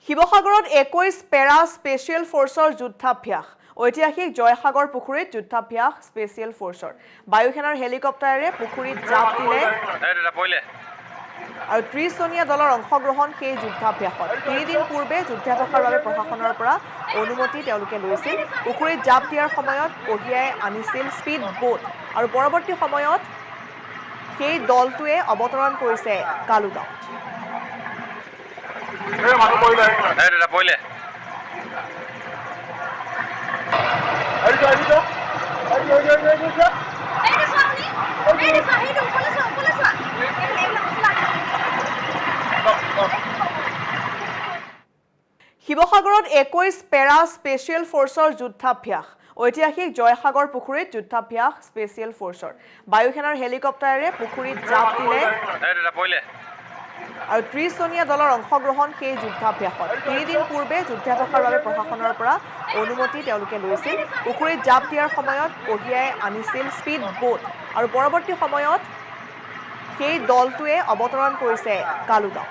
শিৱসাগৰত 21 পেৰা স্পেচিয়েল ফ'ৰ্চৰ যুদ্ধাভ্যাস ঐতিহাসিক জয়সাগৰ পুখুৰীত যুদ্ধাভ্যাস স্পেচিয়েল ফ'ৰ্চৰ বায়ুসেনাৰ হেলিকপ্টাৰেৰে পুখুৰীত জাপ দিলে আৰু 30 জনীয়া দলৰ অংশগ্ৰহণ সেই যুদ্ধাভ্যাসত 3 দিন পূৰ্বে যুদ্ধাভ্যাসৰ বাবে প্ৰশাসনৰ পৰা অনুমতি তেওঁলোকে লৈছিল পুখুৰীত জাপ দিয়াৰ সময়ত কঢ়িয়াই আনিছিল স্পীড বোট আৰু পৰৱৰ্তী সময়ত সেই দলটোৱে অৱতৰণ কৰিছে কালুগাঁৱত শিৱসাগৰত 21 পেৰা স্পেচিয়েল ফ'ৰ্চৰ যুদ্ধাভ্যাস ঐতিহাসিক জয়সাগৰ পুখুৰীত যুদ্ধাভ্যাস স্পেচিয়েল ফ'ৰ্চৰ বায়ুসেনাৰ হেলিকপ্টাৰেৰে পুখুৰীত জাপ দিলে আৰু 30 জনীয়া দলৰ অংশগ্ৰহণ সেই যুদ্ধাভ্যাসত 3 দিন পূৰ্বে যুদ্ধাভ্যাসৰ বাবে প্ৰশাসনৰ পৰা অনুমতি তেওঁলোকে লৈছিল পুখুৰীত জাপ দিয়াৰ সময়ত কঢ়িয়াই আনিছিল স্পীড বোট আৰু পৰৱৰ্তী সময়ত সেই দলটোৱে অৱতৰণ কৰিছে কালুগাঁৱত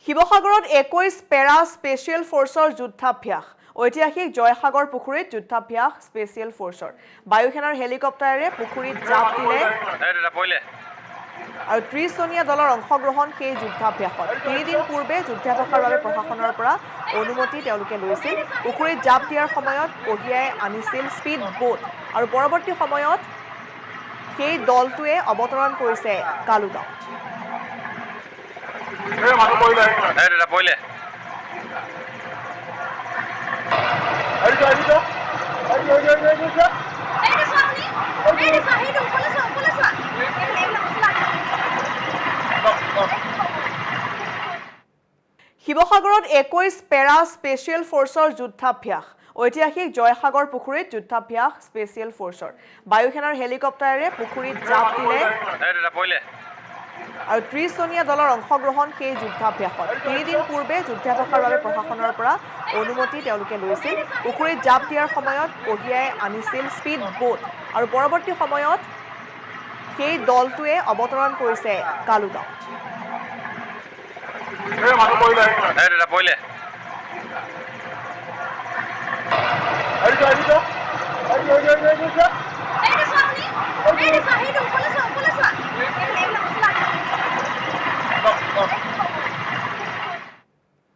শিৱসাগৰত 21 পেৰা স্পেচিয়েল ফ'ৰ্চৰ যুদ্ধাভ্যাস ঐতিহাসিক জয়সাগৰ পুখুৰীত যুদ্ধাভ্যাস স্পেচিয়েল ফ'ৰ্চৰ বায়ুসেনাৰ হেলিকপ্টাৰেৰে পুখুৰীত জাপ দিলে আৰু 30 জনীয়া দলৰ অংশগ্ৰহণ সেই যুদ্ধাভ্যাসত 3 দিন পূৰ্বে যুদ্ধাভ্যাসৰ বাবে প্ৰশাসনৰ পৰা অনুমতি তেওঁলোকে লৈছিল পুখুৰীত জাপ দিয়াৰ সময়ত কঢ়িয়াই আনিছিল স্পীড বোট আৰু পৰৱৰ্তী সময়ত সেই দলটোৱে অৱতৰণ কৰিছে কালুগাঁৱত শিৱসাগৰত 21 পেৰা স্পেচিয়েল ফ'ৰ্চৰ যুদ্ধাভ্যাস ঐতিহাসিক জয়সাগৰ পুখুৰীত যুদ্ধাভ্যাস স্পেচিয়েল ফ'ৰ্চৰ বায়ুসেনাৰ হেলিকপ্টাৰেৰে পুখুৰীত জাপ দিলে আৰু 30 জনীয়া দলৰ অংশগ্ৰহণ সেই যুদ্ধাভ্যাসত 3 দিন পূৰ্বে যুদ্ধাভ্যাসৰ বাবে প্ৰশাসনৰ পৰা অনুমতি তেওঁলোকে লৈছিল পুখুৰীত জাপ দিয়াৰ সময়ত কঢ়িয়াই আনিছিল স্পীড বোট আৰু পৰৱৰ্তী সময়ত সেই দলটোৱে অৱতৰণ কৰিছে কালুগাঁৱত